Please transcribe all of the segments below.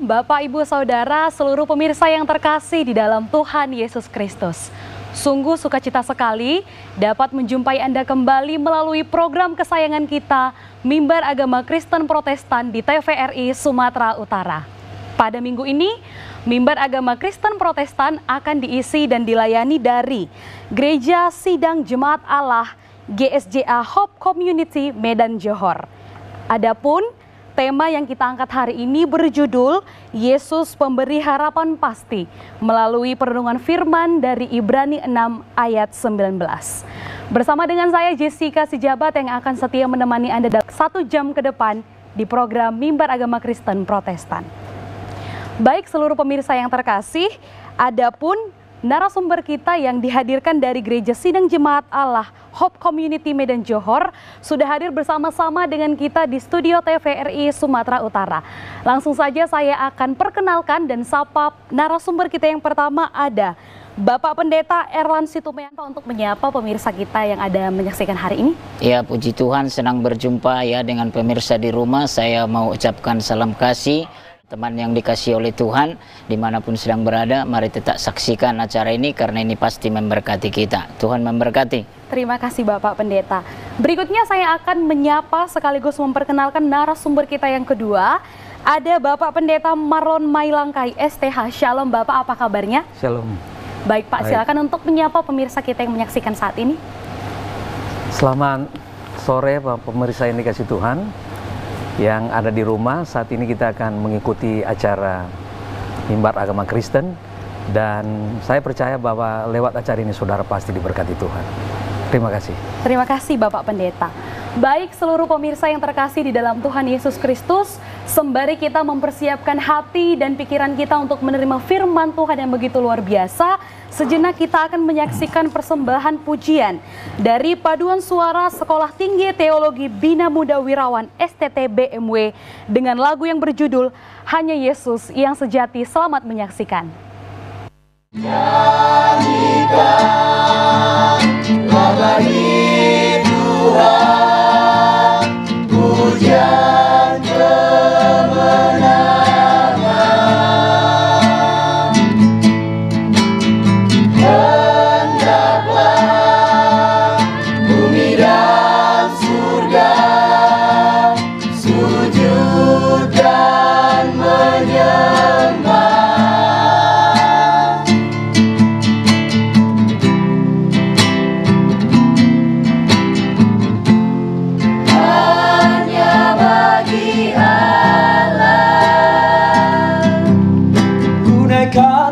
Bapak, Ibu, Saudara, seluruh pemirsa yang terkasih di dalam Tuhan Yesus Kristus. Sungguh sukacita sekali dapat menjumpai Anda kembali melalui program kesayangan kita, Mimbar Agama Kristen Protestan di TVRI Sumatera Utara. Pada minggu ini, Mimbar Agama Kristen Protestan akan diisi dan dilayani dari Gereja Sidang Jemaat Allah GSJA Hope Community Medan Johor. Adapun tema yang kita angkat hari ini berjudul Yesus Pemberi Harapan Pasti melalui perenungan firman dari Ibrani 6 ayat 19. Bersama dengan saya Jessica Sijabat yang akan setia menemani Anda dalam 1 jam ke depan di program Mimbar Agama Kristen Protestan. Baik seluruh pemirsa yang terkasih, adapun narasumber kita yang dihadirkan dari Gereja Sidang Jemaat Allah Hope Community Medan Johor sudah hadir bersama-sama dengan kita di studio TVRI Sumatera Utara. Langsung saja saya akan perkenalkan dan sapa narasumber kita yang pertama ada Bapak Pendeta Erlan Situmeyanto untuk menyapa pemirsa kita yang ada menyaksikan hari ini. Ya, puji Tuhan, senang berjumpa ya dengan pemirsa di rumah. Saya mau ucapkan salam kasih. Teman yang dikasihi oleh Tuhan, dimanapun sedang berada, mari tetap saksikan acara ini karena ini pasti memberkati kita. Tuhan memberkati. Terima kasih Bapak Pendeta. Berikutnya saya akan menyapa sekaligus memperkenalkan narasumber kita yang kedua. Ada Bapak Pendeta Marlon Mailangkai STH. Shalom Bapak, apa kabarnya? Shalom. Baik Pak, silakan untuk menyapa pemirsa kita yang menyaksikan saat ini. Selamat sore Pak pemirsa yang dikasihi Tuhan. Yang ada di rumah, saat ini kita akan mengikuti acara Mimbar Agama Kristen dan saya percaya bahwa lewat acara ini saudara pasti diberkati Tuhan. Terima kasih. Terima kasih Bapak Pendeta. Baik seluruh pemirsa yang terkasih di dalam Tuhan Yesus Kristus, sembari kita mempersiapkan hati dan pikiran kita untuk menerima firman Tuhan yang begitu luar biasa, sejenak kita akan menyaksikan persembahan pujian dari Paduan Suara Sekolah Tinggi Teologi Bina Muda Wirawan STT BMW dengan lagu yang berjudul Hanya Yesus yang Sejati. Selamat menyaksikan. Nyanyikanlah bagi Tuhan pujian kemenangan. Hendaklah bumi dan surga sujud dan menyembah.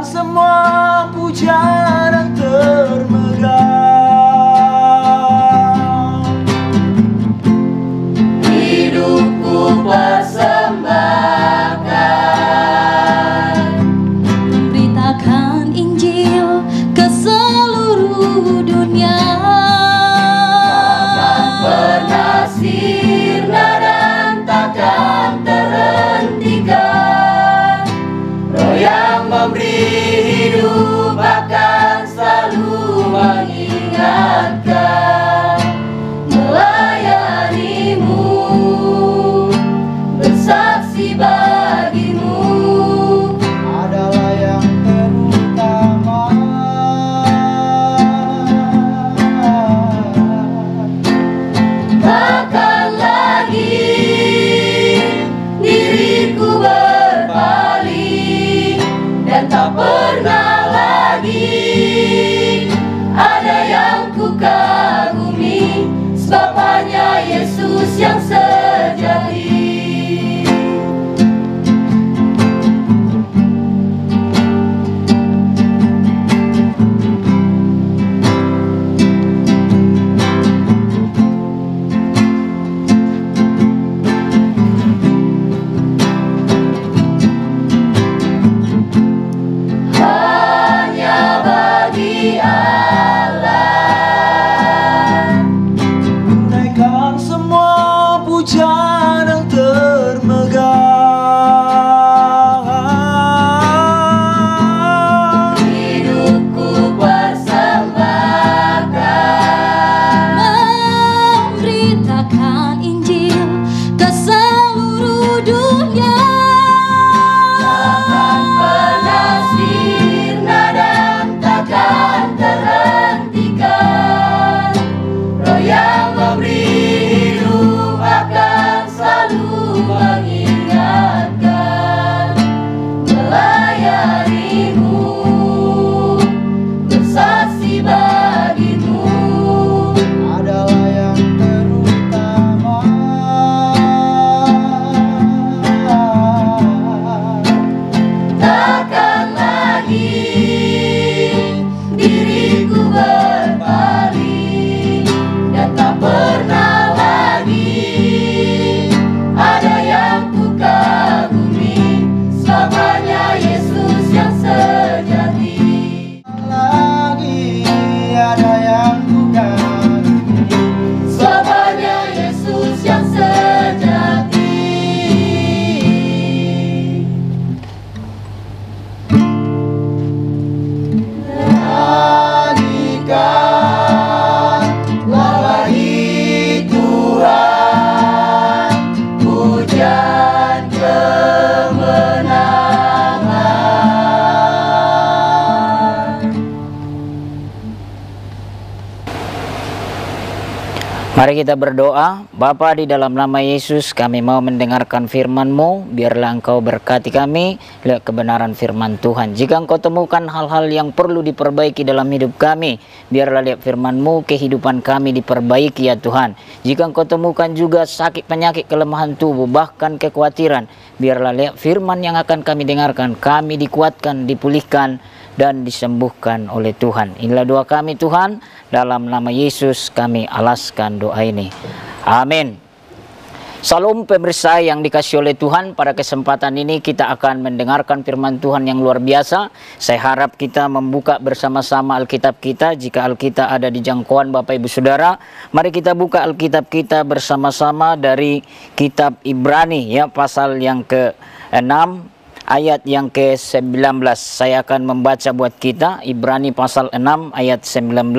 Semua pujian yang termegah, hidupku persembahkan, beritakan Injil ke seluruh dunia. takkan pernah sirna dan takkan terhentikan. Roh yang memberi hidup akan selalu mengingatkan, melayanimu, bersaksi bagimu adalah yang terutama. Takkan lagi diriku berpaling dan tak pernah lagi ada yang ku kagumi, sebab hanya Yesus yang sejati. Hanya bagi Allah tunaikan semua pujian yang termegah. Hidupku persembahkan, Memberitakan Injil ke seluruh dunia. Mari kita berdoa. Bapa, di dalam nama Yesus kami mau mendengarkan firman-Mu. Biarlah Engkau berkati kami, lihat kebenaran firman Tuhan. Jika Engkau temukan hal-hal yang perlu diperbaiki dalam hidup kami, biarlah lihat firman-Mu, kehidupan kami diperbaiki ya Tuhan. Jika Engkau temukan juga sakit, penyakit, kelemahan tubuh, bahkan kekhawatiran, biarlah lihat firman yang akan kami dengarkan, kami dikuatkan, dipulihkan, dan disembuhkan oleh Tuhan. Inilah doa kami Tuhan, dalam nama Yesus kami alaskan doa ini. Amin. Salam pemirsa yang dikasihi oleh Tuhan, pada kesempatan ini kita akan mendengarkan firman Tuhan yang luar biasa. Saya harap kita membuka bersama-sama Alkitab kita. Jika Alkitab ada di jangkauan Bapak Ibu Saudara, mari kita buka Alkitab kita bersama-sama dari kitab Ibrani ya, pasal yang ke-6 ayat yang ke-19. Saya akan membaca buat kita Ibrani pasal 6 ayat 19.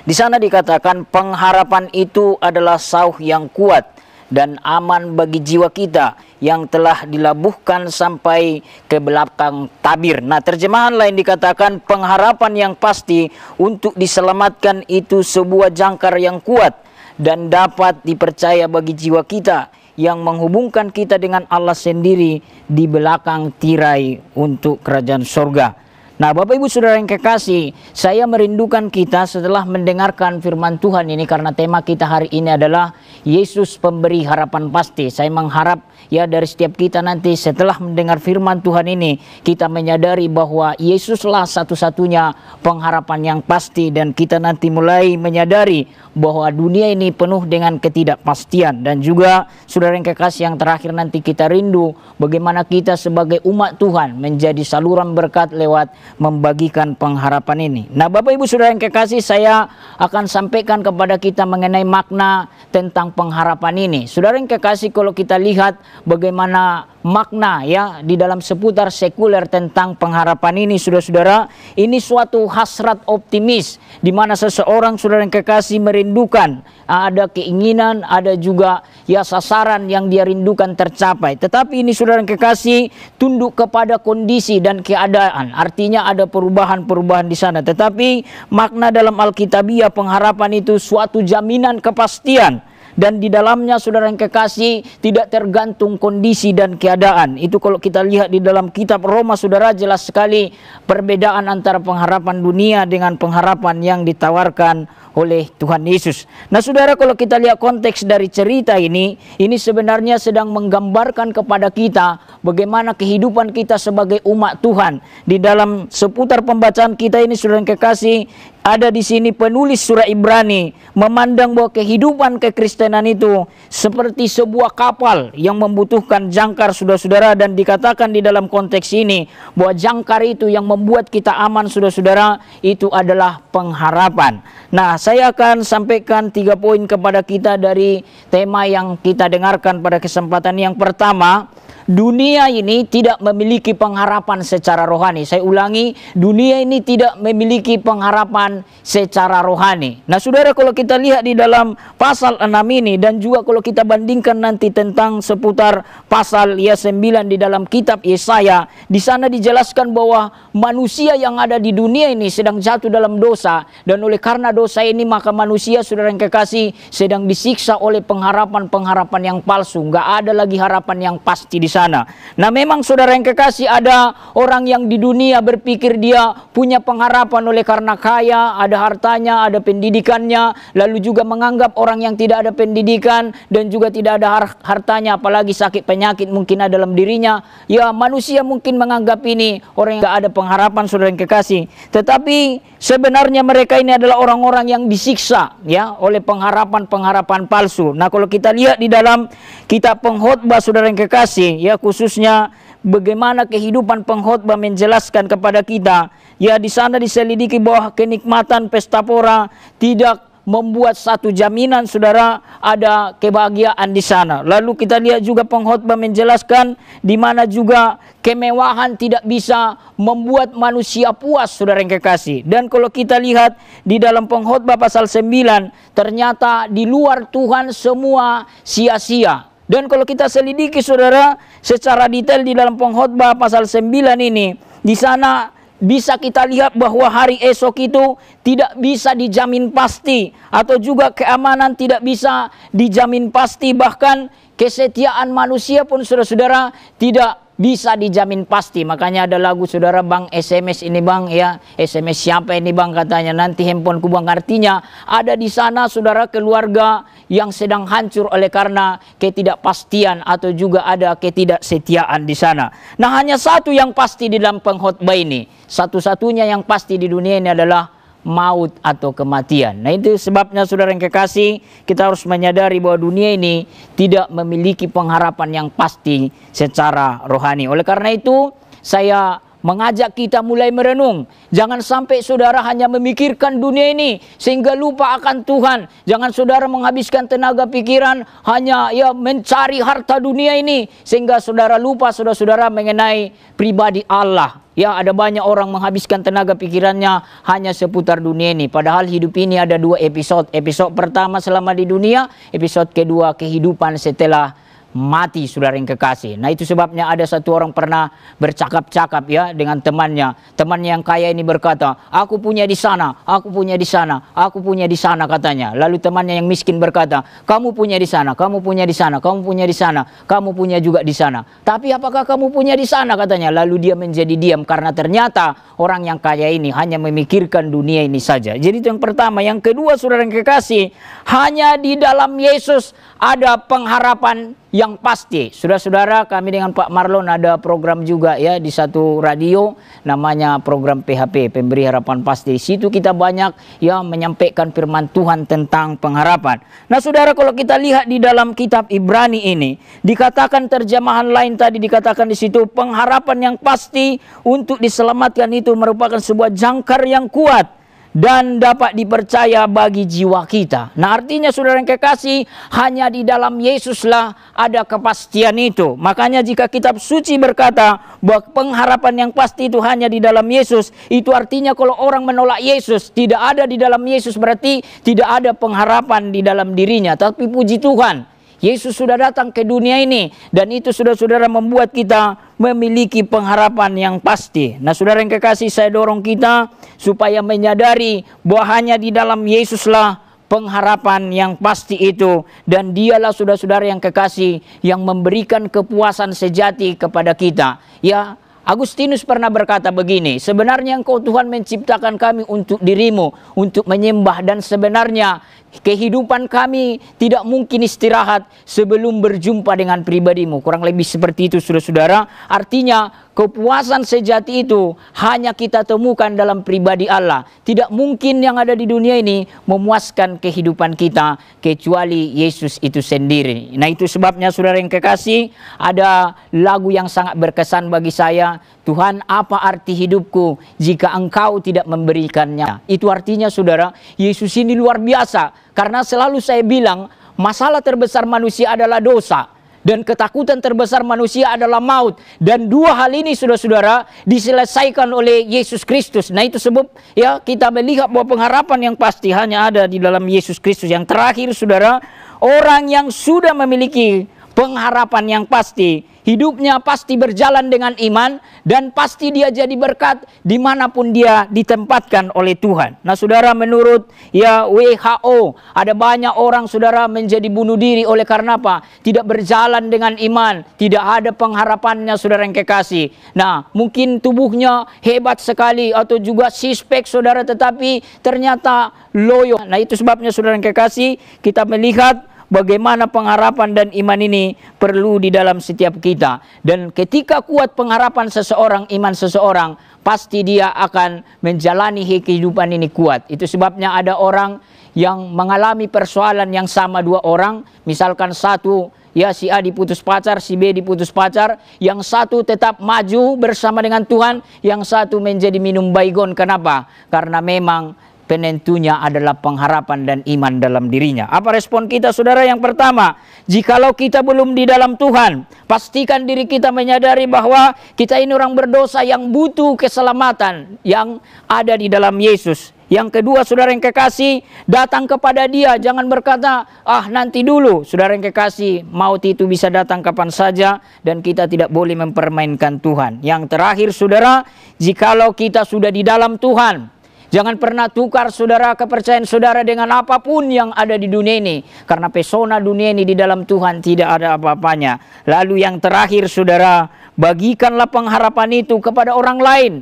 Di sana dikatakan pengharapan itu adalah sauh yang kuat dan aman bagi jiwa kita yang telah dilabuhkan sampai ke belakang tabir. Nah, terjemahan lain dikatakan pengharapan yang pasti untuk diselamatkan itu sebuah jangkar yang kuat dan dapat dipercaya bagi jiwa kita, yang menghubungkan kita dengan Allah sendiri di belakang tirai untuk kerajaan sorga. Nah, Bapak Ibu Saudara yang kekasih, saya merindukan kita setelah mendengarkan firman Tuhan ini, karena tema kita hari ini adalah Yesus pemberi harapan pasti. Saya mengharap ya dari setiap kita nanti setelah mendengar firman Tuhan ini, kita menyadari bahwa Yesuslah satu-satunya pengharapan yang pasti, dan kita nanti mulai menyadari bahwa dunia ini penuh dengan ketidakpastian. Dan juga saudara yang kekasih, yang terakhir nanti kita rindu bagaimana kita sebagai umat Tuhan menjadi saluran berkat lewat membagikan pengharapan ini. Nah, Bapak Ibu Saudara yang kekasih, saya akan sampaikan kepada kita mengenai makna tentang pengharapan ini. Saudara yang kekasih, kalau kita lihat bagaimana makna ya di dalam seputar sekuler tentang pengharapan ini, saudara-saudara, ini suatu hasrat optimis di mana seseorang, saudara yang kekasih, merindukan, ada keinginan, ada juga ya sasaran yang dia rindukan tercapai. Tetapi ini, saudara yang kekasih, tunduk kepada kondisi dan keadaan. Artinya ada perubahan-perubahan di sana. Tetapi makna dalam Alkitabiah pengharapan itu suatu jaminan kepastian. Dan di dalamnya, saudara yang kekasih, tidak tergantung kondisi dan keadaan. Itu kalau kita lihat di dalam kitab Roma, saudara, jelas sekali perbedaan antara pengharapan dunia dengan pengharapan yang ditawarkan oleh Tuhan Yesus. Nah, saudara, kalau kita lihat konteks dari cerita ini sebenarnya sedang menggambarkan kepada kita bagaimana kehidupan kita sebagai umat Tuhan. Di dalam seputar pembacaan kita ini, saudara yang kekasih, ada di sini penulis surah Ibrani memandang bahwa kehidupan kekristenan itu seperti sebuah kapal yang membutuhkan jangkar, saudara-saudara, dan dikatakan di dalam konteks ini bahwa jangkar itu yang membuat kita aman, saudara-saudara, itu adalah pengharapan. Nah, saya akan sampaikan 3 poin kepada kita dari tema yang kita dengarkan pada kesempatan yang pertama. Dunia ini tidak memiliki pengharapan secara rohani. Saya ulangi, dunia ini tidak memiliki pengharapan secara rohani. Nah, saudara, kalau kita lihat di dalam pasal 6 ini, dan juga kalau kita bandingkan nanti tentang seputar pasal 9 di dalam kitab Yesaya, di sana dijelaskan bahwa manusia yang ada di dunia ini sedang jatuh dalam dosa, dan oleh karena dosa ini maka manusia, saudara yang kekasih, sedang disiksa oleh pengharapan-pengharapan yang palsu. Nggak ada lagi harapan yang pasti di sana. Nah, memang saudara yang kekasih, ada orang yang di dunia berpikir dia punya pengharapan oleh karena kaya, ada hartanya, ada pendidikannya, lalu juga menganggap orang yang tidak ada pendidikan dan juga tidak ada hartanya, apalagi sakit penyakit mungkin ada dalam dirinya, ya manusia mungkin menganggap ini orang yang tidak ada pengharapan, saudara yang kekasih. Tetapi sebenarnya mereka ini adalah orang-orang yang disiksa ya oleh pengharapan-pengharapan palsu. Nah, kalau kita lihat di dalam kitab Pengkhotbah, saudara yang kekasih, ya khususnya bagaimana kehidupan pengkhotbah menjelaskan kepada kita, ya di sana diselidiki bahwa kenikmatan pesta pora tidak membuat satu jaminan, saudara, ada kebahagiaan di sana. Lalu kita lihat juga pengkhotbah menjelaskan di mana juga kemewahan tidak bisa membuat manusia puas, saudara yang kekasih. Dan kalau kita lihat di dalam Pengkhotbah pasal 9, ternyata di luar Tuhan semua sia-sia. Dan kalau kita selidiki, saudara, secara detail di dalam Pengkhotbah pasal 9 ini, di sana bisa kita lihat bahwa hari esok itu tidak bisa dijamin pasti, atau juga keamanan tidak bisa dijamin pasti, bahkan kesetiaan manusia pun saudara-saudara tidak bisa dijamin pasti. Makanya ada lagu saudara, bang SMS ini bang, ya SMS siapa ini bang, katanya nanti handphoneku bang. Artinya ada di sana saudara keluarga yang sedang hancur oleh karena ketidakpastian atau juga ada ketidaksetiaan di sana. Nah, hanya satu yang pasti di dalam pengkhotbah ini, satu-satunya yang pasti di dunia ini adalah maut atau kematian. Nah, itu sebabnya saudara yang kekasih, kita harus menyadari bahwa dunia ini tidak memiliki pengharapan yang pasti secara rohani. Oleh karena itu, saya mengajak kita mulai merenung. Jangan sampai saudara hanya memikirkan dunia ini sehingga lupa akan Tuhan. Jangan saudara menghabiskan tenaga pikiran hanya mencari harta dunia ini sehingga saudara lupa saudara-saudara mengenai pribadi Allah. Ya, ada banyak orang menghabiskan tenaga pikirannya hanya seputar dunia ini. Padahal hidup ini ada dua episode. Episode pertama selama di dunia, episode kedua kehidupan setelah mati, saudara yang kekasih. Nah, itu sebabnya ada satu orang pernah bercakap-cakap ya dengan temannya. Temannya yang kaya ini berkata, aku punya di sana, aku punya di sana, aku punya di sana, katanya. Lalu temannya yang miskin berkata, kamu punya di sana, kamu punya di sana, kamu punya di sana, kamu punya juga di sana. Tapi apakah kamu punya di sana, katanya. Lalu dia menjadi diam karena ternyata orang yang kaya ini hanya memikirkan dunia ini saja. Jadi itu yang pertama. Yang kedua, saudara yang kekasih, hanya di dalam Yesus ada pengharapan yang pasti. Saudara-saudara, kami dengan Pak Marlon ada program juga ya di satu radio, namanya program PHP, Pemberi Harapan Pasti. Di situ kita banyak ya menyampaikan firman Tuhan tentang pengharapan. Nah, saudara, kalau kita lihat di dalam kitab Ibrani ini, dikatakan terjemahan lain tadi dikatakan di situ, pengharapan yang pasti untuk diselamatkan itu merupakan sebuah jangkar yang kuat dan dapat dipercaya bagi jiwa kita. Nah, artinya saudara yang kekasih, hanya di dalam Yesuslah ada kepastian itu. Makanya jika kitab suci berkata bahwa pengharapan yang pasti itu hanya di dalam Yesus, itu artinya kalau orang menolak Yesus, tidak ada di dalam Yesus, berarti tidak ada pengharapan di dalam dirinya. Tapi puji Tuhan, Yesus sudah datang ke dunia ini, dan itu saudara-saudara membuat kita memiliki pengharapan yang pasti. Nah, saudara yang kekasih, saya dorong kita supaya menyadari bahwa hanya di dalam Yesuslah pengharapan yang pasti itu, dan dialah saudara-saudara yang kekasih yang memberikan kepuasan sejati kepada kita. Ya, Agustinus pernah berkata begini, sebenarnya Engkau Tuhan menciptakan kami untuk dirimu, untuk menyembah, dan sebenarnya kehidupan kami tidak mungkin istirahat sebelum berjumpa dengan pribadimu. Kurang lebih seperti itu, saudara-saudara. Artinya kepuasan sejati itu hanya kita temukan dalam pribadi Allah. Tidak mungkin yang ada di dunia ini memuaskan kehidupan kita kecuali Yesus itu sendiri. Nah, itu sebabnya saudara yang kekasih, ada lagu yang sangat berkesan bagi saya. Tuhan, apa arti hidupku jika Engkau tidak memberikannya? Itu artinya saudara, Yesus ini luar biasa. Karena selalu saya bilang, masalah terbesar manusia adalah dosa, dan ketakutan terbesar manusia adalah maut. Dan dua hal ini saudara-saudara diselesaikan oleh Yesus Kristus. Nah, itu sebab ya kita melihat bahwa pengharapan yang pasti hanya ada di dalam Yesus Kristus. Yang terakhir saudara, orang yang sudah memiliki pengharapan yang pasti, hidupnya pasti berjalan dengan iman, dan pasti dia jadi berkat dimanapun dia ditempatkan oleh Tuhan. Nah, saudara, menurut ya WHO, ada banyak orang saudara menjadi bunuh diri oleh karena apa? Tidak berjalan dengan iman, tidak ada pengharapannya, saudara yang kekasih. Nah, mungkin tubuhnya hebat sekali atau juga sispek saudara, tetapi ternyata loyo. Nah, itu sebabnya saudara yang kekasih, kita melihat bagaimana pengharapan dan iman ini perlu di dalam setiap kita. Dan ketika kuat pengharapan seseorang, iman seseorang, pasti dia akan menjalani kehidupan ini kuat. Itu sebabnya ada orang yang mengalami persoalan yang sama, dua orang. Misalkan satu, ya si A diputus pacar, si B diputus pacar. Yang satu tetap maju bersama dengan Tuhan, yang satu menjadi minum baygon. Kenapa? Karena memang penentunya adalah pengharapan dan iman dalam dirinya. Apa respon kita, saudara? Yang pertama, jikalau kita belum di dalam Tuhan, pastikan diri kita menyadari bahwa kita ini orang berdosa yang butuh keselamatan yang ada di dalam Yesus. Yang kedua, saudara yang kekasih, datang kepada Dia. Jangan berkata, ah nanti dulu. Saudara yang kekasih, maut itu bisa datang kapan saja dan kita tidak boleh mempermainkan Tuhan. Yang terakhir, saudara, jikalau kita sudah di dalam Tuhan, jangan pernah tukar saudara kepercayaan saudara dengan apapun yang ada di dunia ini. Karena pesona dunia ini di dalam Tuhan tidak ada apa-apanya. Lalu yang terakhir saudara, bagikanlah pengharapan itu kepada orang lain.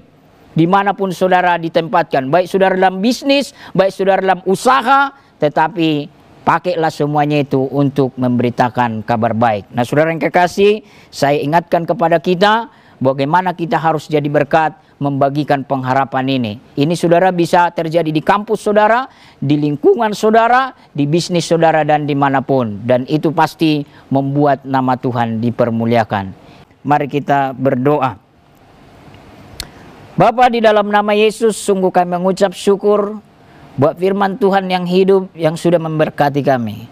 Dimanapun saudara ditempatkan. Baik saudara dalam bisnis, baik saudara dalam usaha. Tetapi pakailah semuanya itu untuk memberitakan kabar baik. Nah saudara yang kekasih, saya ingatkan kepada kita, bagaimana kita harus jadi berkat membagikan pengharapan ini. Ini saudara bisa terjadi di kampus saudara, di lingkungan saudara, di bisnis saudara, dan dimanapun. Dan itu pasti membuat nama Tuhan dipermuliakan. Mari kita berdoa. Bapa, di dalam nama Yesus, sungguh kami mengucap syukur buat firman Tuhan yang hidup, yang sudah memberkati kami.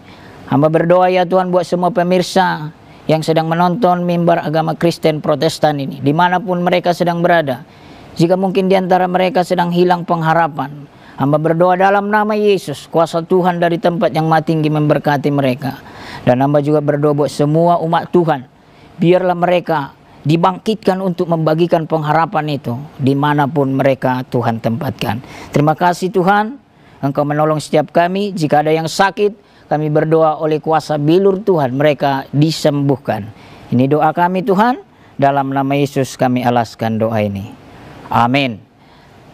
Hamba berdoa ya Tuhan buat semua pemirsa yang sedang menonton mimbar agama Kristen Protestan ini, dimanapun mereka sedang berada. Jika mungkin di antara mereka sedang hilang pengharapan, hamba berdoa dalam nama Yesus, kuasa Tuhan dari tempat yang maha tinggi memberkati mereka. Dan hamba juga berdoa buat semua umat Tuhan, biarlah mereka dibangkitkan untuk membagikan pengharapan itu dimanapun mereka Tuhan tempatkan. Terima kasih Tuhan, Engkau menolong setiap kami. Jika ada yang sakit, kami berdoa oleh kuasa bilur Tuhan mereka disembuhkan. Ini doa kami Tuhan, dalam nama Yesus kami alaskan doa ini. Amin.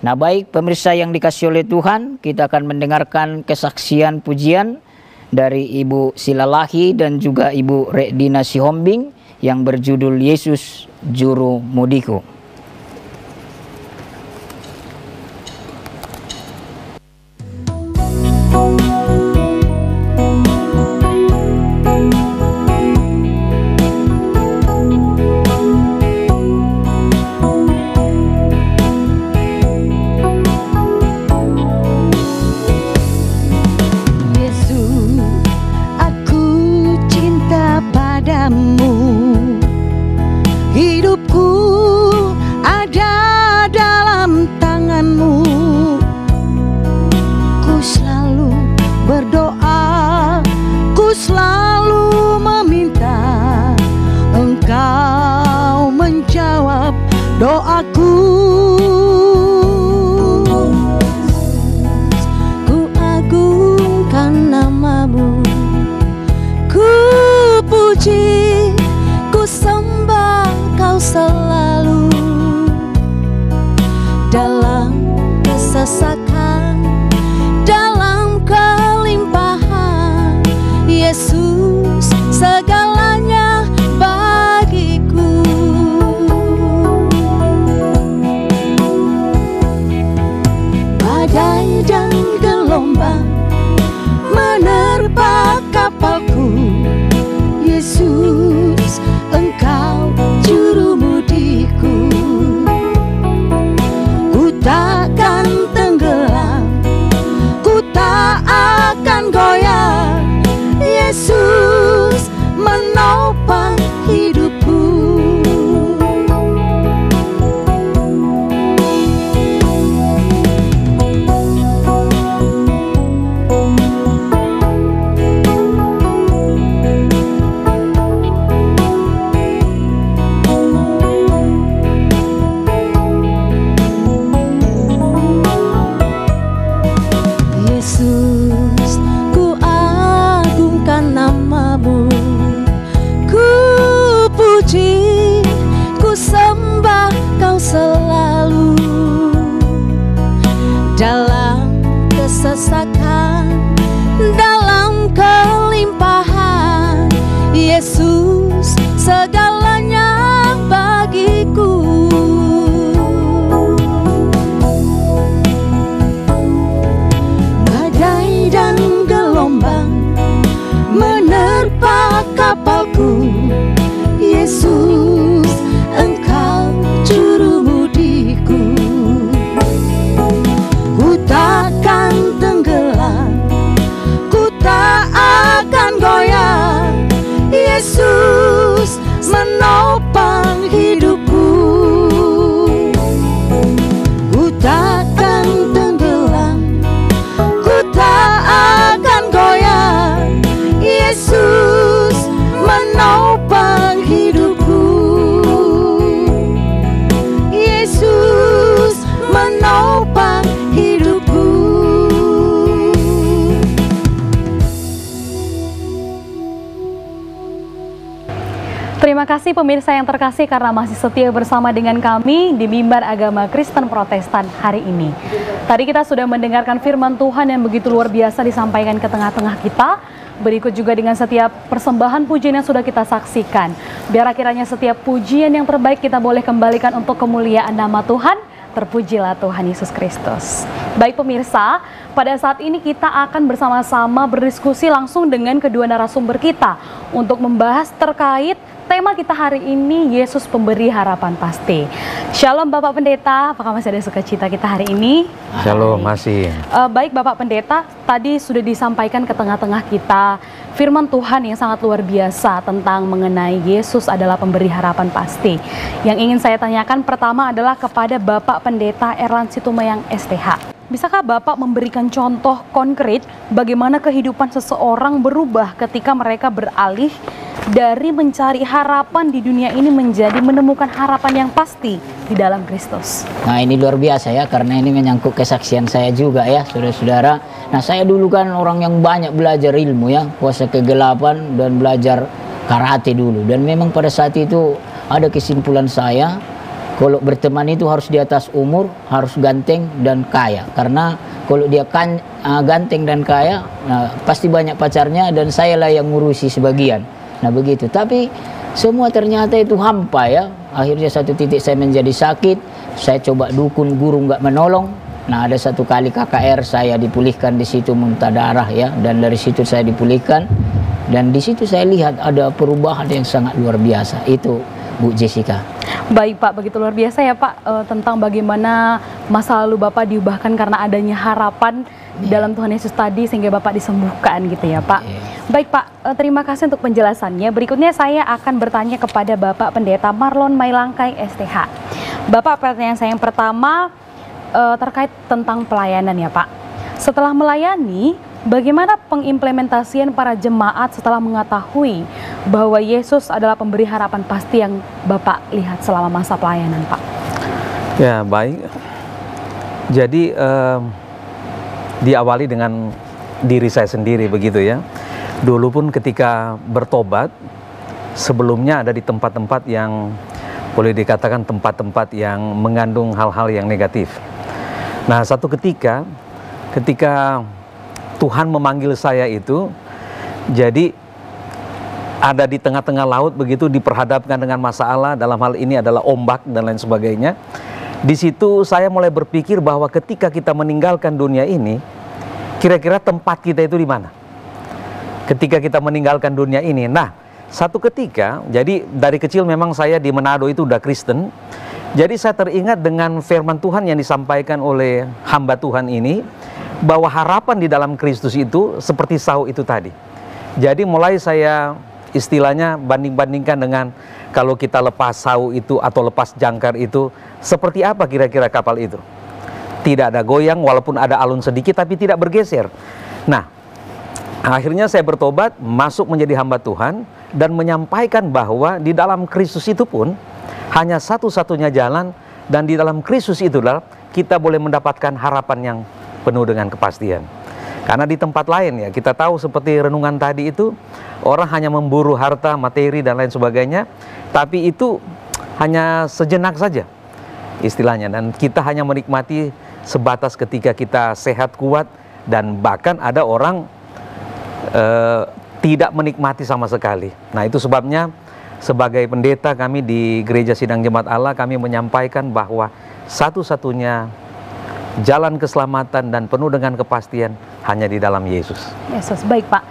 Nah baik pemirsa yang dikasih oleh Tuhan, kita akan mendengarkan kesaksian pujian dari Ibu Silalahi dan juga Ibu Redina Sihombing yang berjudul Yesus Juru Mudiku. Yesus, aku cinta padamu. Hidupku ada dalam tanganmu. Ku selalu berdoa, ku selalu meminta Engkau menjawab doaku. Ku agungkan namamu, ku puji, ku sembah Kau selalu. Dalam kesesakan, dalam kelimpahan, Yesus segalanya bagiku. Badai dan gelombang menerpa kapalku, Yesus Engkau juru mudiku. Ku takkan tenggelam, ku tak akan goyah. Yesus menopang hidupku. Yesus, ku agungkan namamu, ku puji, ku sembah Kau selalu. Dalam kesesakan, dalam kelimpahan, Yesus segalanya bagiku. Badai dan gelombang menerpa kapalku, Yesus Engkau juru mudiku. Ku takkan tenggelam, ku tak akan goyah. Yesus Terima kasih pemirsa yang terkasih karena masih setia bersama dengan kami di Mimbar Agama Kristen Protestan hari ini. Tadi kita sudah mendengarkan firman Tuhan yang begitu luar biasa disampaikan ke tengah-tengah kita. Berikut juga dengan setiap persembahan pujian yang sudah kita saksikan. Biar kiranya setiap pujian yang terbaik kita boleh kembalikan untuk kemuliaan nama Tuhan. Terpujilah Tuhan Yesus Kristus. Baik pemirsa, pada saat ini kita akan bersama-sama berdiskusi langsung dengan kedua narasumber kita untuk membahas terkait tema kita hari ini, Yesus Pemberi Harapan Pasti. Shalom Bapak Pendeta, apakah masih ada sukacita kita hari ini? Shalom, masih. Baik Bapak Pendeta, tadi sudah disampaikan ke tengah-tengah kita firman Tuhan yang sangat luar biasa tentang mengenai Yesus adalah pemberi harapan pasti. Yang ingin saya tanyakan pertama adalah kepada Bapak Pendeta Erlan Situmayang STH. Bisakah Bapak memberikan contoh konkret bagaimana kehidupan seseorang berubah ketika mereka beralih dari mencari harapan di dunia ini menjadi menemukan harapan yang pasti di dalam Kristus? Nah, ini luar biasa ya, karena ini menyangkut kesaksian saya juga ya, saudara-saudara. Nah, saya dulu kan orang yang banyak belajar ilmu ya, kuasa kegelapan dan belajar karate dulu. Dan memang pada saat itu ada kesimpulan saya, kalau berteman itu harus di atas umur, harus ganteng dan kaya. Karena kalau dia ganteng dan kaya, nah, pasti banyak pacarnya dan saya lah yang ngurusi sebagian. Nah begitu, tapi semua ternyata itu hampa ya. Akhirnya satu titik saya menjadi sakit, saya coba dukun, guru nggak menolong. Nah ada satu kali KKR saya dipulihkan di situ, muntah darah ya, dan dari situ saya dipulihkan. Dan di situ saya lihat ada perubahan yang sangat luar biasa. Itu Bu Jessica. Baik Pak, begitu luar biasa ya Pak, tentang bagaimana masa lalu Bapak diubahkan karena adanya harapan di dalam Tuhan Yesus tadi sehingga Bapak disembuhkan gitu ya Pak. Baik Pak, terima kasih untuk penjelasannya. Berikutnya saya akan bertanya kepada Bapak Pendeta Marlon Mailangkai STH. Bapak, pertanyaan saya yang pertama terkait tentang pelayanan ya Pak. Setelah melayani, bagaimana pengimplementasian para jemaat setelah mengetahui bahwa Yesus adalah pemberi harapan pasti yang Bapak lihat selama masa pelayanan Pak? Ya baik, jadi diawali dengan diri saya sendiri begitu ya. Dulu pun ketika bertobat, sebelumnya ada di tempat-tempat yang boleh dikatakan tempat-tempat yang mengandung hal-hal yang negatif. Nah satu ketika Tuhan memanggil saya itu, jadi ada di tengah-tengah laut begitu, diperhadapkan dengan masalah, dalam hal ini adalah ombak dan lain sebagainya. Di situ saya mulai berpikir bahwa ketika kita meninggalkan dunia ini, kira-kira tempat kita itu di mana? Ketika kita meninggalkan dunia ini. Nah, satu ketika, jadi dari kecil memang saya di Manado itu udah Kristen. Jadi saya teringat dengan firman Tuhan yang disampaikan oleh hamba Tuhan ini, bahwa harapan di dalam Kristus itu seperti sau itu tadi. Jadi mulai saya istilahnya banding-bandingkan dengan kalau kita lepas sau itu atau lepas jangkar itu, seperti apa kira-kira kapal itu? Tidak ada goyang, walaupun ada alun sedikit tapi tidak bergeser. Nah, akhirnya saya bertobat, masuk menjadi hamba Tuhan dan menyampaikan bahwa di dalam Kristus itu pun hanya satu-satunya jalan, dan di dalam Kristus itulah kita boleh mendapatkan harapan yang penuh dengan kepastian. Karena di tempat lain ya, kita tahu seperti renungan tadi itu, orang hanya memburu harta, materi dan lain sebagainya, tapi itu hanya sejenak saja istilahnya, dan kita hanya menikmati sebatas ketika kita sehat kuat, dan bahkan ada orang tidak menikmati sama sekali. Nah itu sebabnya sebagai pendeta kami di Gereja Sidang Jemaat Allah, kami menyampaikan bahwa satu-satunya jalan keselamatan dan penuh dengan kepastian hanya di dalam Yesus. Yesus, baik Pak.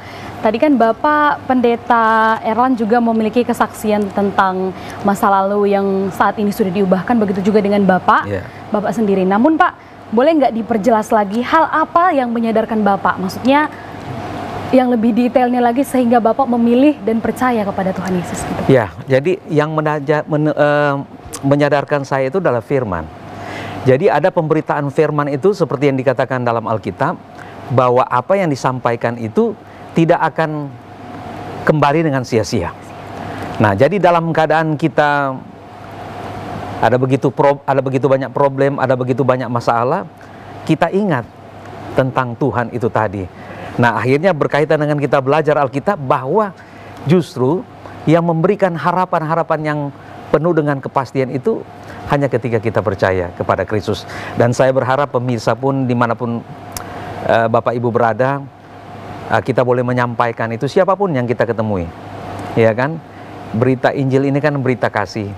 Tadi kan Bapak Pendeta Erlan juga memiliki kesaksian tentang masa lalu yang saat ini sudah diubahkan, begitu juga dengan Bapak, Bapak sendiri. Namun Pak, boleh nggak diperjelas lagi hal apa yang menyadarkan Bapak? Maksudnya yang lebih detailnya lagi sehingga Bapak memilih dan percaya kepada Tuhan Yesus gitu. Ya, jadi yang menyadarkan saya itu adalah firman. Jadi ada pemberitaan firman itu seperti yang dikatakan dalam Alkitab, bahwa apa yang disampaikan itu tidak akan kembali dengan sia-sia. Nah, jadi dalam keadaan kita ada begitu banyak problem, ada begitu banyak masalah, kita ingat tentang Tuhan itu tadi. Nah, akhirnya berkaitan dengan kita belajar Alkitab bahwa justru yang memberikan harapan-harapan yang penuh dengan kepastian itu hanya ketika kita percaya kepada Kristus. Dan saya berharap pemirsa pun dimanapun Bapak Ibu berada, kita boleh menyampaikan itu siapapun yang kita ketemui, ya kan? Berita Injil ini kan berita kasih,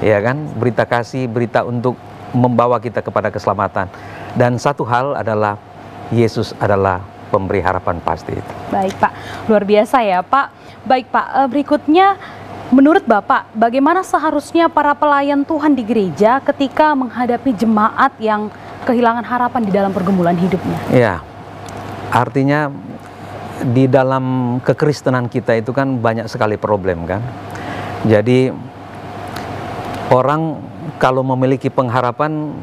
ya kan? Berita kasih, berita untuk membawa kita kepada keselamatan. Dan satu hal adalah Yesus adalah pemberi harapan pasti itu. Baik Pak, luar biasa ya Pak. Baik Pak, berikutnya menurut Bapak, bagaimana seharusnya para pelayan Tuhan di gereja ketika menghadapi jemaat yang kehilangan harapan di dalam pergumulan hidupnya? Ya, artinya di dalam kekristenan kita itu kan banyak sekali problem kan. Jadi orang kalau memiliki pengharapan,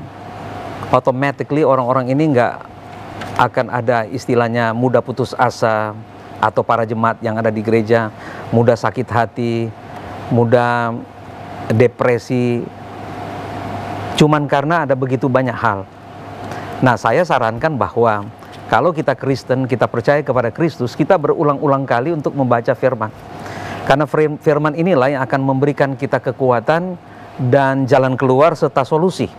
automatically orang-orang ini nggak akan ada istilahnya mudah putus asa, atau para jemaat yang ada di gereja mudah sakit hati, mudah depresi, cuman karena ada begitu banyak hal. Nah, saya sarankan bahwa kalau kita Kristen, kita percaya kepada Kristus, kita berulang-ulang kali untuk membaca firman. Karena firman inilah yang akan memberikan kita kekuatan dan jalan keluar serta solusi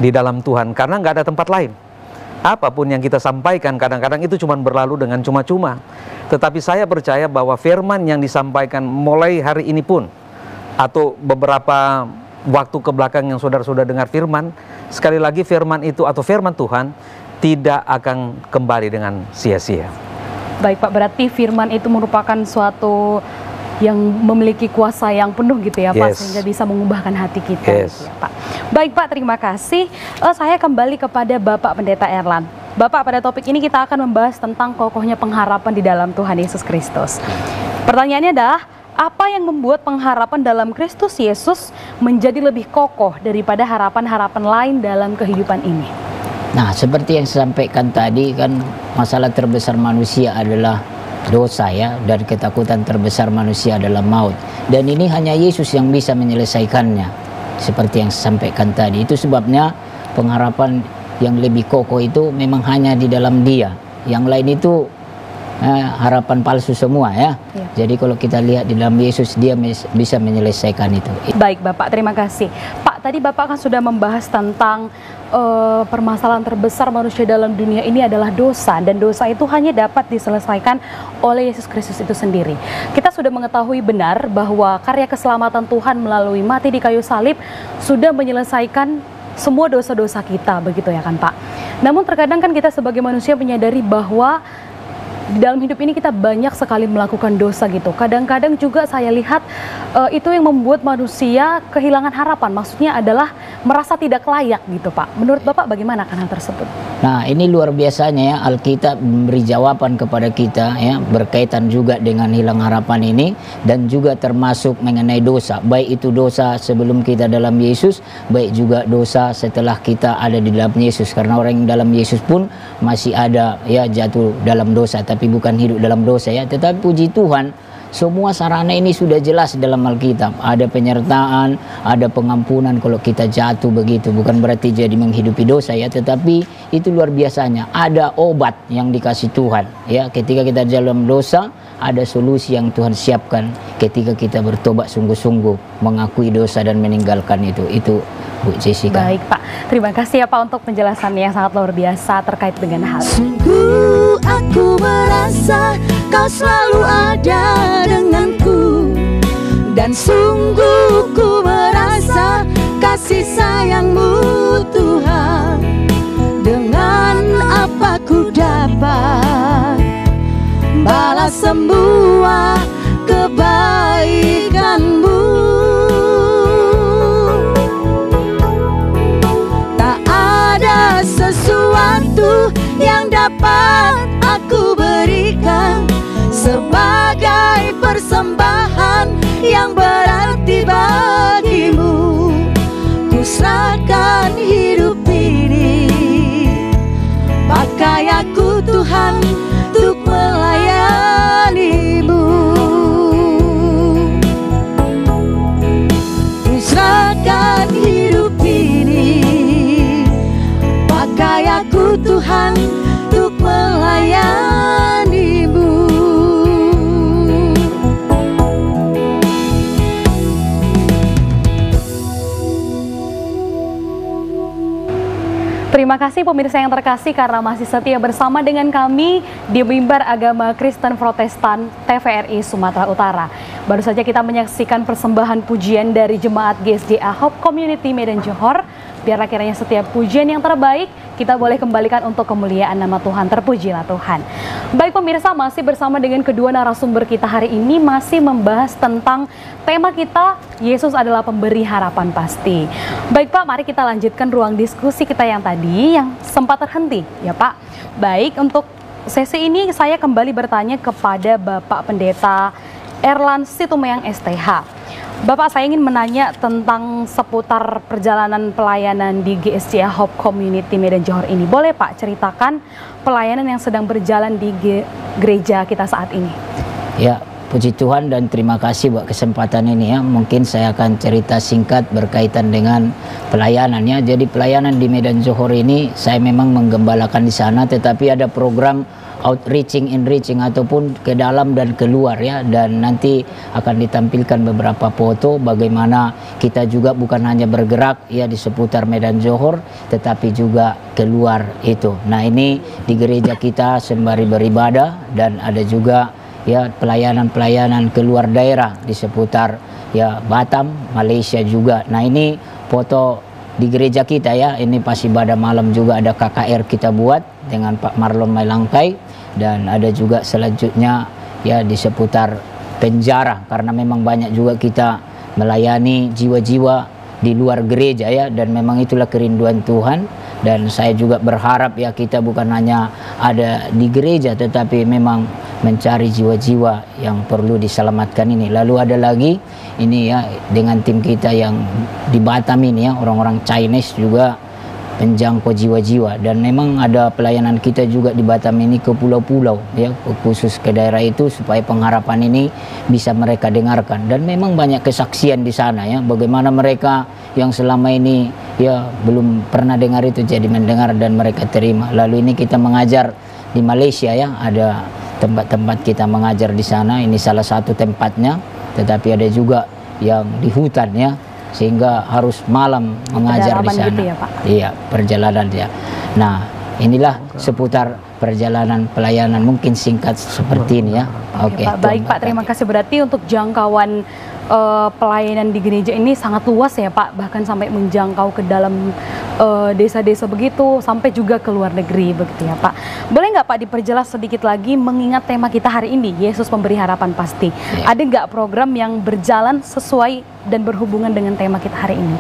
di dalam Tuhan. Karena nggak ada tempat lain. Apapun yang kita sampaikan kadang-kadang itu cuma berlalu dengan cuma-cuma. Tetapi saya percaya bahwa firman yang disampaikan mulai hari ini pun, atau beberapa waktu ke belakang yang saudara-saudara dengar firman, sekali lagi firman itu atau firman Tuhan tidak akan kembali dengan sia-sia. Baik Pak, berarti firman itu merupakan suatu yang memiliki kuasa yang penuh gitu ya Pak, sehingga bisa mengubahkan hati kita gitu ya Pak. Baik Pak, terima kasih. Saya kembali kepada Bapak Pendeta Erlan. Bapak, pada topik ini kita akan membahas tentang kokohnya pengharapan di dalam Tuhan Yesus Kristus. Pertanyaannya adalah, apa yang membuat pengharapan dalam Kristus Yesus menjadi lebih kokoh daripada harapan-harapan lain dalam kehidupan ini? Nah, seperti yang saya sampaikan tadi kan, masalah terbesar manusia adalah dosa ya, dan ketakutan terbesar manusia adalah maut. Dan ini hanya Yesus yang bisa menyelesaikannya. Seperti yang saya sampaikan tadi, itu sebabnya pengharapan yang lebih kokoh itu memang hanya di dalam Dia. Yang lain itu harapan palsu semua ya. Jadi kalau kita lihat di dalam Yesus, Dia bisa menyelesaikan itu. Baik Bapak, terima kasih. Pak, tadi Bapak kan sudah membahas tentang permasalahan terbesar manusia dalam dunia ini adalah dosa, dan dosa itu hanya dapat diselesaikan oleh Yesus Kristus itu sendiri. Kita sudah mengetahui benar bahwa karya keselamatan Tuhan melalui mati di kayu salib sudah menyelesaikan semua dosa-dosa kita, begitu ya kan Pak. Namun terkadang kan kita sebagai manusia menyadari bahwa di dalam hidup ini kita banyak sekali melakukan dosa gitu. Kadang-kadang juga saya lihat itu yang membuat manusia kehilangan harapan. Maksudnya adalah merasa tidak layak gitu Pak. Menurut Bapak bagaimana kan hal tersebut? Nah, ini luar biasanya ya, Alkitab memberi jawaban kepada kita ya, berkaitan juga dengan hilang harapan ini, dan juga termasuk mengenai dosa. Baik itu dosa sebelum kita dalam Yesus, baik juga dosa setelah kita ada di dalam Yesus. Karena orang yang dalam Yesus pun masih ada ya jatuh dalam dosa, tapi bukan hidup dalam dosa ya. Tetapi puji Tuhan, semua sarana ini sudah jelas dalam Alkitab. Ada penyertaan, ada pengampunan kalau kita jatuh begitu. Bukan berarti jadi menghidupi dosa ya, tetapi itu luar biasanya. Ada obat yang dikasih Tuhan ya. Ketika kita dalam dosa, ada solusi yang Tuhan siapkan ketika kita bertobat sungguh-sungguh, mengakui dosa dan meninggalkan itu. Itu Bu Jessica. Baik Pak, terima kasih ya Pak untuk penjelasannya yang sangat luar biasa terkait dengan hal ini. Sungguh aku merasa Kau selalu ada denganku, dan sungguh ku merasa kasih sayang-Mu Tuhan. Dengan apa ku dapat balas semua kebaikan-Mu. Tak ada sesuatu yang dapat aku berikan sebagai persembahan yang berarti bagimu. Ku serahkan hidup ini, pakai aku Tuhan untuk melayani-Mu. Ku serahkan hidup ini, pakai aku Tuhan untuk melayani-Mu. Terima kasih pemirsa yang terkasih karena masih setia bersama dengan kami di Mimbar Agama Kristen Protestan TVRI Sumatera Utara. Baru saja kita menyaksikan persembahan pujian dari Jemaat GSJA Hope Community Medan Johor. Biarlah kiranya setiap pujian yang terbaik kita boleh kembalikan untuk kemuliaan nama Tuhan. Terpujilah Tuhan. Baik pemirsa, masih bersama dengan kedua narasumber kita hari ini masih membahas tentang tema kita, Yesus adalah pemberi harapan pasti. Baik Pak, mari kita lanjutkan ruang diskusi kita yang tadi yang sempat terhenti ya Pak. Baik, untuk sesi ini saya kembali bertanya kepada Bapak Pendeta Erlan Situmayang STH. Bapak, saya ingin menanya tentang seputar perjalanan pelayanan di GSJA Hope Community Medan Johor ini. Boleh Pak ceritakan pelayanan yang sedang berjalan di gereja kita saat ini? Ya, puji Tuhan dan terima kasih buat kesempatan ini ya. Mungkin saya akan cerita singkat berkaitan dengan pelayanannya. Jadi pelayanan di Medan Johor ini saya memang menggembalakan di sana, tetapi ada program outreaching, enriching ataupun ke dalam dan keluar ya, dan nanti akan ditampilkan beberapa foto bagaimana kita juga bukan hanya bergerak ya di seputar Medan Johor tetapi juga keluar itu. Nah, ini di gereja kita sembari beribadah dan ada juga ya pelayanan-pelayanan keluar daerah di seputar ya Batam, Malaysia juga. Nah, ini foto di gereja kita ya, ini pas ibadah malam juga ada KKR kita buat dengan Pak Marlon Mailangkai, dan ada juga selanjutnya ya di seputar penjara karena memang banyak juga kita melayani jiwa-jiwa di luar gereja ya, dan memang itulah kerinduan Tuhan. Dan saya juga berharap ya kita bukan hanya ada di gereja tetapi memang mencari jiwa-jiwa yang perlu diselamatkan ini. Lalu ada lagi ini ya dengan tim kita yang di Batam ini ya, orang-orang Chinese juga menjangkau jiwa-jiwa, dan memang ada pelayanan kita juga di Batam ini ke pulau-pulau ya, khusus ke daerah itu supaya pengharapan ini bisa mereka dengarkan. Dan memang banyak kesaksian di sana ya, bagaimana mereka yang selama ini ya belum pernah dengar itu jadi mendengar dan mereka terima. Lalu ini kita mengajar di Malaysia ya, ada tempat-tempat kita mengajar di sana, ini salah satu tempatnya, tetapi ada juga yang di hutan ya, sehingga harus malam mengajar di sana. Gitu ya, Pak? Iya, perjalanan ya. Nah, inilah seputar perjalanan pelayanan, mungkin singkat seperti ini ya. Oke. Pak, baik Pak, terima kasih. Berarti untuk jangkauan pelayanan di gereja ini sangat luas ya Pak, bahkan sampai menjangkau ke dalam desa-desa begitu, sampai juga ke luar negeri begitu ya Pak. Boleh nggak Pak diperjelas sedikit lagi mengingat tema kita hari ini, Yesus Pemberi Harapan Pasti. Ya. Ada nggak program yang berjalan sesuai dan berhubungan dengan tema kita hari ini?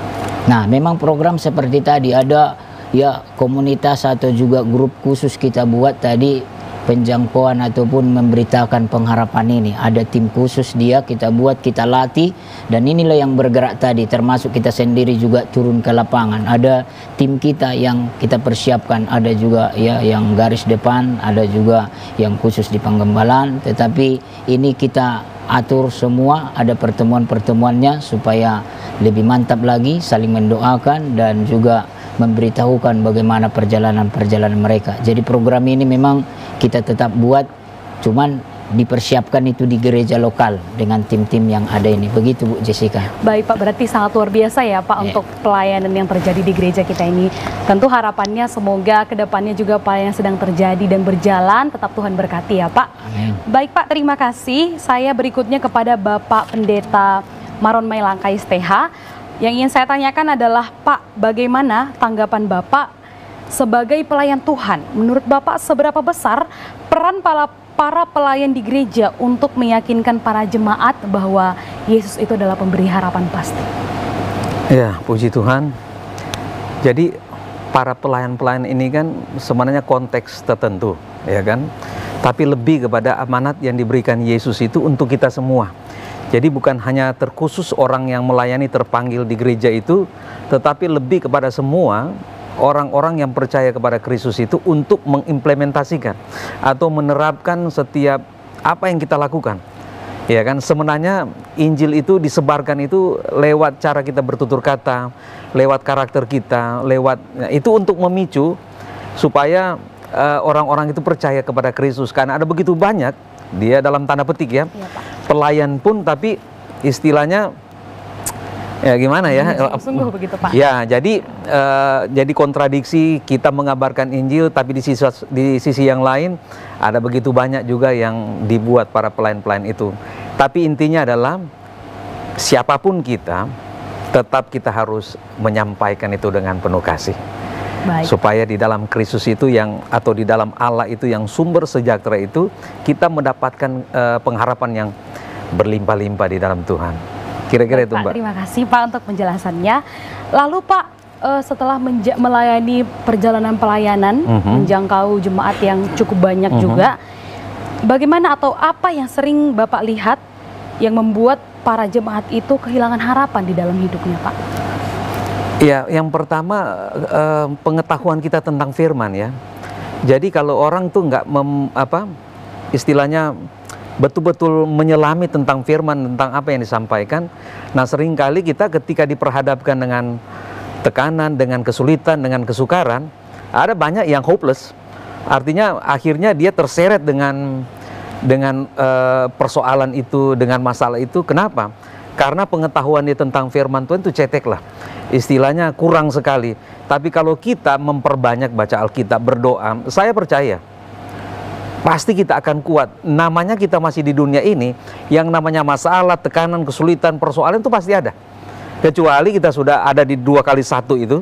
Nah, memang program seperti tadi ada ya komunitas atau juga grup khusus kita buat tadi penjangkauan ataupun memberitakan pengharapan ini. Ada tim khusus dia kita buat, kita latih, dan inilah yang bergerak tadi, termasuk kita sendiri juga turun ke lapangan. Ada tim kita yang kita persiapkan, ada juga ya yang garis depan, ada juga yang khusus di penggembalaan, tetapi ini kita atur semua, ada pertemuan-pertemuannya supaya lebih mantap lagi, saling mendoakan dan juga memberitahukan bagaimana perjalanan-perjalanan mereka. Jadi program ini memang kita tetap buat, cuman dipersiapkan itu di gereja lokal dengan tim-tim yang ada ini. Begitu Bu Jessica. Baik Pak, berarti sangat luar biasa ya Pak untuk pelayanan yang terjadi di gereja kita ini. Tentu harapannya semoga kedepannya juga pelayanan sedang terjadi dan berjalan, tetap Tuhan berkati ya Pak. Amin. Baik Pak, terima kasih. Saya berikutnya kepada Bapak Pendeta Maron Mailangkai STH. Yang ingin saya tanyakan adalah Pak, bagaimana tanggapan Bapak sebagai pelayan Tuhan? Menurut Bapak seberapa besar peran para pelayan di gereja untuk meyakinkan para jemaat bahwa Yesus itu adalah pemberi harapan pasti? Ya, puji Tuhan. Jadi para pelayan-pelayan ini kan sebenarnya konteks tertentu, ya kan? Tapi lebih kepada amanat yang diberikan Yesus itu untuk kita semua. Jadi bukan hanya terkhusus orang yang melayani terpanggil di gereja itu, tetapi lebih kepada semua orang-orang yang percaya kepada Kristus itu untuk mengimplementasikan atau menerapkan setiap apa yang kita lakukan. Ya kan, sebenarnya Injil itu disebarkan itu lewat cara kita bertutur kata, lewat karakter kita, itu untuk memicu supaya orang-orang itu percaya kepada Kristus. Karena ada begitu banyak dia dalam tanda petik ya, pelayan pun, tapi istilahnya Ya gimana ya? Sungguh begitu Pak. Ya, jadi kontradiksi kita mengabarkan Injil, tapi di sisi yang lain ada begitu banyak juga yang dibuat para pelayan-pelayan itu. Tapi intinya adalah siapapun kita, tetap kita harus menyampaikan itu dengan penuh kasih. Baik. Supaya di dalam Kristus itu atau di dalam Allah itu yang sumber sejahtera itu, kita mendapatkan pengharapan yang berlimpah-limpah di dalam Tuhan. Kira-kira itu, Pak, Mbak. terima kasih Pak untuk penjelasannya. Lalu Pak, setelah melayani perjalanan pelayanan, menjangkau jemaat yang cukup banyak juga, bagaimana atau apa yang sering Bapak lihat yang membuat para jemaat itu kehilangan harapan di dalam hidupnya, Pak? Ya, yang pertama pengetahuan kita tentang firman ya. Jadi kalau orang tuh nggak istilahnya betul-betul menyelami tentang firman, tentang apa yang disampaikan. Nah, seringkali kita ketika diperhadapkan dengan tekanan, dengan kesulitan, dengan kesukaran, ada banyak yang hopeless. Artinya akhirnya dia terseret dengan persoalan itu, dengan masalah itu. Kenapa? Karena pengetahuan dia tentang firman Tuhan itu cetek lah. Istilahnya kurang sekali. Tapi kalau kita memperbanyak baca Alkitab, berdoa, saya percaya pasti kita akan kuat. Namanya kita masih di dunia ini, yang namanya masalah, tekanan, kesulitan, persoalan itu pasti ada. Kecuali kita sudah ada di 2x1 itu,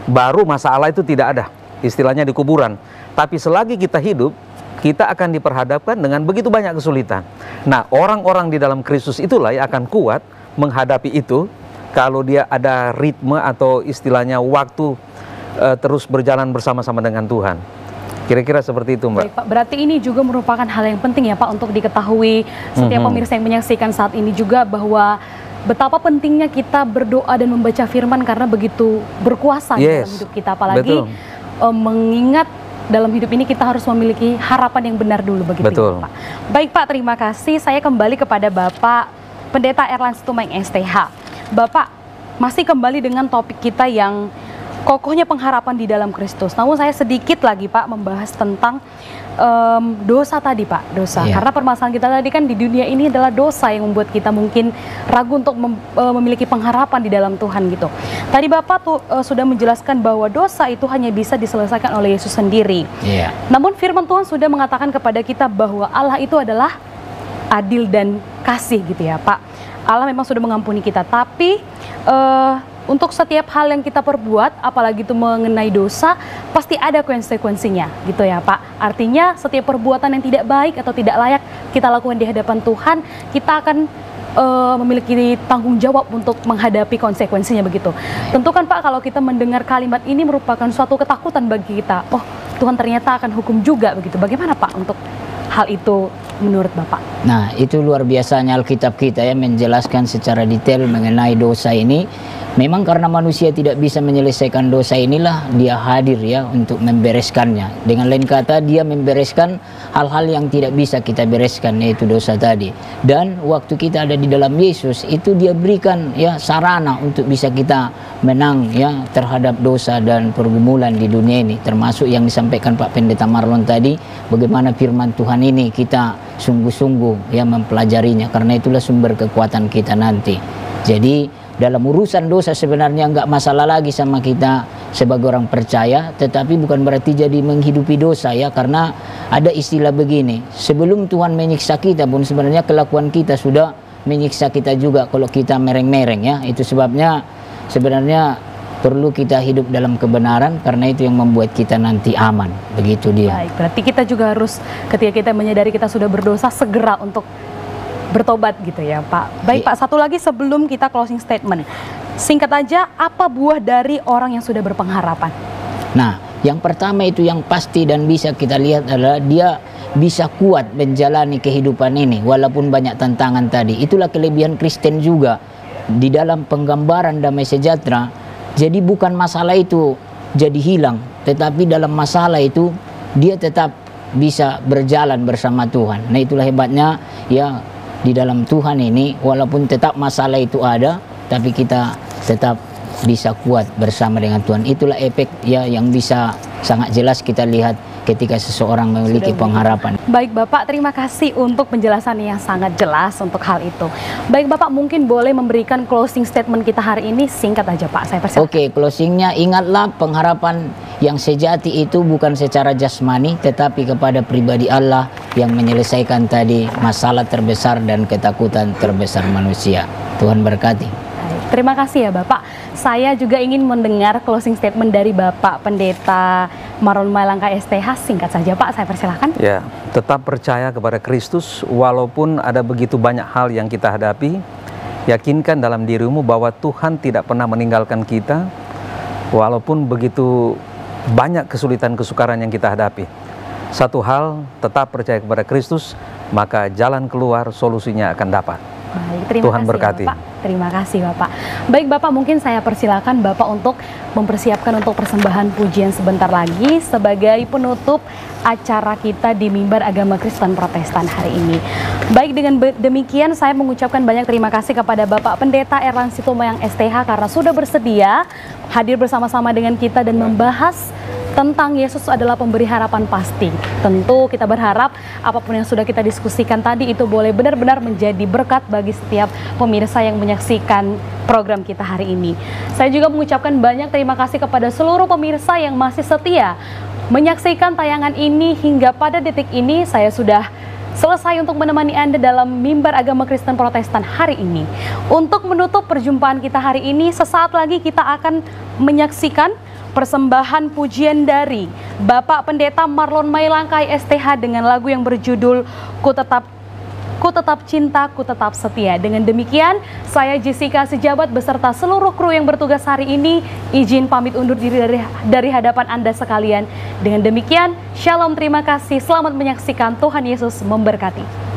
baru masalah itu tidak ada. Istilahnya di kuburan. Tapi selagi kita hidup, kita akan diperhadapkan dengan begitu banyak kesulitan. Nah, orang-orang di dalam Kristus itulah yang akan kuat menghadapi itu, kalau dia ada ritme atau istilahnya waktu terus berjalan bersama-sama dengan Tuhan. Kira-kira seperti itu, Mbak. Baik, Pak. Berarti ini juga merupakan hal yang penting ya Pak untuk diketahui setiap pemirsa yang menyaksikan saat ini juga, bahwa betapa pentingnya kita berdoa dan membaca firman karena begitu berkuasa dalam hidup kita. Apalagi mengingat dalam hidup ini kita harus memiliki harapan yang benar dulu, begitu ya, Pak. Baik Pak, terima kasih. Saya kembali kepada Bapak Pendeta Erland Situmorang STH. Bapak, masih kembali dengan topik kita yang kokohnya pengharapan di dalam Kristus. Namun saya sedikit lagi Pak membahas tentang dosa tadi Pak, dosa. Karena permasalahan kita tadi kan di dunia ini adalah dosa yang membuat kita mungkin ragu untuk memiliki pengharapan di dalam Tuhan gitu. Tadi Bapak tuh sudah menjelaskan bahwa dosa itu hanya bisa diselesaikan oleh Yesus sendiri. Namun firman Tuhan sudah mengatakan kepada kita bahwa Allah itu adalah adil dan kasih gitu ya Pak. Allah memang sudah mengampuni kita, tapi untuk setiap hal yang kita perbuat, apalagi itu mengenai dosa, pasti ada konsekuensinya gitu ya Pak. Artinya setiap perbuatan yang tidak baik atau tidak layak kita lakukan di hadapan Tuhan, kita akan memiliki tanggung jawab untuk menghadapi konsekuensinya begitu. Tentu kan Pak, kalau kita mendengar kalimat ini merupakan suatu ketakutan bagi kita. Oh, Tuhan ternyata akan hukum juga begitu. Bagaimana Pak untuk hal itu menurut Bapak? Nah, itu luar biasanya Alkitab kita ya menjelaskan secara detail mengenai dosa ini. Memang karena manusia tidak bisa menyelesaikan dosa inilah dia hadir ya untuk membereskannya. Dengan lain kata, dia membereskan hal-hal yang tidak bisa kita bereskan, yaitu dosa tadi. Dan waktu kita ada di dalam Yesus, itu dia berikan ya sarana untuk bisa kita menang ya terhadap dosa dan pergumulan di dunia ini. Termasuk yang disampaikan Pak Pendeta Marlon tadi, bagaimana firman Tuhan ini kita sungguh-sungguh ya mempelajarinya, karena itulah sumber kekuatan kita nanti. Jadi dalam urusan dosa sebenarnya nggak masalah lagi sama kita sebagai orang percaya, tetapi bukan berarti jadi menghidupi dosa ya, karena ada istilah begini, sebelum Tuhan menyiksa kita pun sebenarnya kelakuan kita sudah menyiksa kita juga kalau kita mereng-mereng ya. Itu sebabnya sebenarnya perlu kita hidup dalam kebenaran, karena itu yang membuat kita nanti aman, begitu dia. Baik, berarti kita juga harus ketika kita menyadari kita sudah berdosa, segera untuk bertobat gitu ya Pak. Baik Pak, satu lagi sebelum kita closing statement, singkat aja, apa buah dari orang yang sudah berpengharapan? Nah, yang pertama itu yang pasti dan bisa kita lihat adalah dia bisa kuat menjalani kehidupan ini walaupun banyak tantangan tadi. Itulah kelebihan Kristen juga di dalam penggambaran damai sejahtera. Jadi bukan masalah itu jadi hilang, tetapi dalam masalah itu dia tetap bisa berjalan bersama Tuhan. Nah, itulah hebatnya ya di dalam Tuhan ini, walaupun tetap masalah itu ada, tapi kita tetap bisa kuat bersama dengan Tuhan. Itulah efek ya yang bisa sangat jelas kita lihat ketika seseorang memiliki pengharapan. Baik Bapak, terima kasih untuk penjelasan yang sangat jelas untuk hal itu. Baik Bapak, mungkin boleh memberikan closing statement kita hari ini, singkat aja Pak, saya persilakan. Oke, closingnya, ingatlah pengharapan yang sejati itu bukan secara jasmani, tetapi kepada pribadi Allah yang menyelesaikan tadi masalah terbesar dan ketakutan terbesar manusia. Tuhan berkati. Terima kasih ya Bapak. Saya juga ingin mendengar closing statement dari Bapak Pendeta Marlon Mailangka STH. Singkat saja Pak, saya persilahkan. Ya, tetap percaya kepada Kristus walaupun ada begitu banyak hal yang kita hadapi. Yakinkan dalam dirimu bahwa Tuhan tidak pernah meninggalkan kita walaupun begitu banyak kesulitan kesukaran yang kita hadapi. Satu hal, tetap percaya kepada Kristus, maka jalan keluar solusinya akan dapat. Baik, terima Tuhan kasih berkati. Bapak. Terima kasih Bapak. Baik Bapak, mungkin saya persilakan Bapak untuk mempersiapkan untuk persembahan pujian sebentar lagi sebagai penutup acara kita di Mimbar Agama Kristen Protestan hari ini. Baik, dengan demikian saya mengucapkan banyak terima kasih kepada Bapak Pendeta Erlan Sitomayang STH karena sudah bersedia hadir bersama-sama dengan kita dan membahas tentang Yesus adalah pemberi harapan pasti. Tentu kita berharap apapun yang sudah kita diskusikan tadi itu boleh benar-benar menjadi berkat bagi setiap pemirsa yang menyaksikan program kita hari ini. Saya juga mengucapkan banyak terima kasih kepada seluruh pemirsa yang masih setia menyaksikan tayangan ini hingga pada detik ini. Saya sudah selesai untuk menemani Anda dalam Mimbar Agama Kristen Protestan hari ini. Untuk menutup perjumpaan kita hari ini, sesaat lagi kita akan menyaksikan persembahan pujian dari Bapak Pendeta Marlon Mailangkai STH dengan lagu yang berjudul Ku Tetap Cinta, Ku Tetap Setia. Dengan demikian, saya Jessica Sejabat beserta seluruh kru yang bertugas hari ini izin pamit undur diri dari hadapan Anda sekalian. Dengan demikian, Shalom, terima kasih, selamat menyaksikan, Tuhan Yesus memberkati.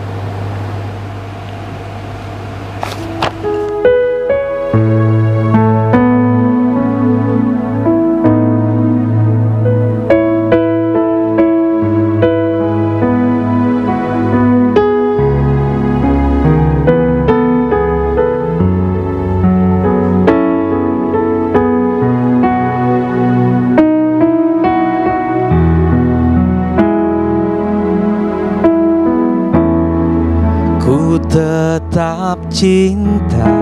Tetap cinta,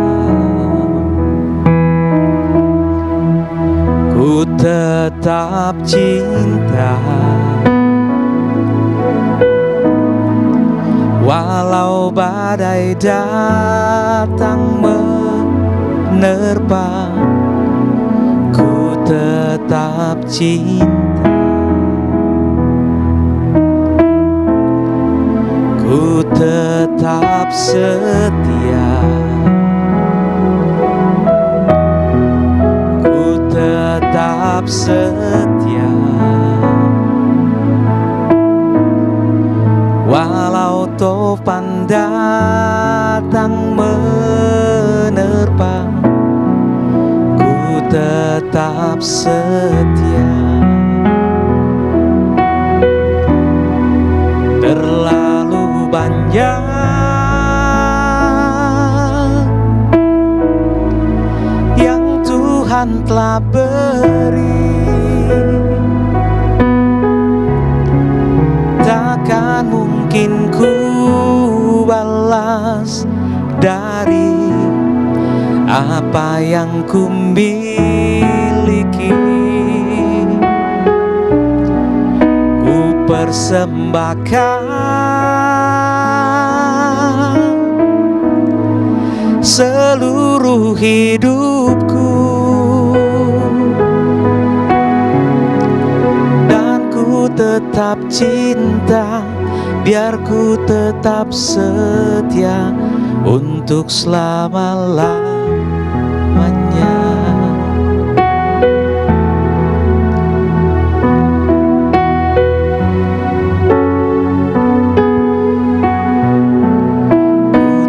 ku tetap cinta, walau badai datang menerpa, ku tetap cinta, ku tetap setia, ku tetap setia, walau topan datang menerpa, ku tetap setia. Terlalu banyak yang Tuhan telah beri, takkan mungkin ku balas dari apa yang ku miliki. Ku persembahkan seluruh hidupku, dan ku tetap cinta, biar ku tetap setia untuk selama-lamanya.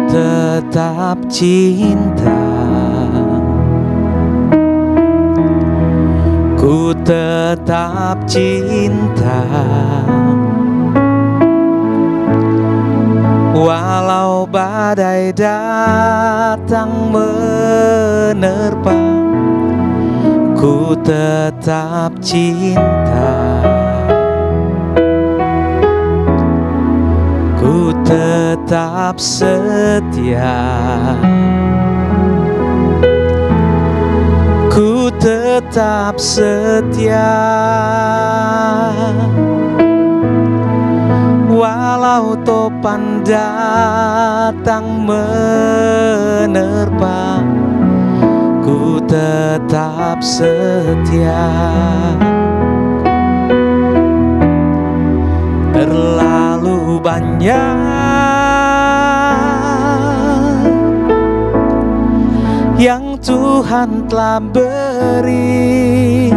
Tetap cinta, ku tetap cinta, walau badai datang menerpa, ku tetap cinta, tetap setia, ku tetap setia. Walau topan datang menerpa, ku tetap setia. Terlalu banyak yang Tuhan telah beri,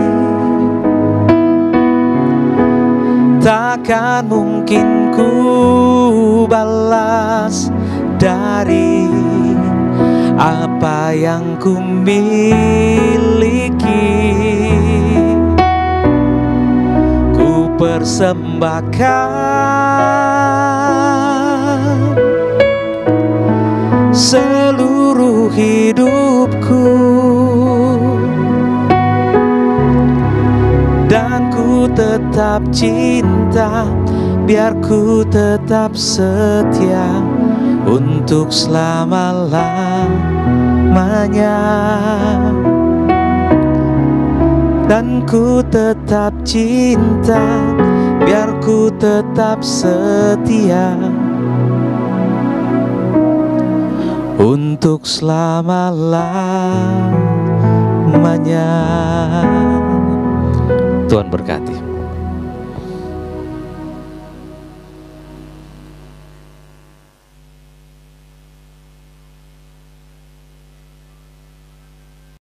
takkan mungkin ku balas dari apa yang ku miliki. Ku persembahkan seluruh hidupku, dan ku tetap cinta, biar ku tetap setia untuk selama-lamanya. Dan ku tetap cinta, biar ku tetap setia untuk selama-lamanya. Tuhan berkati.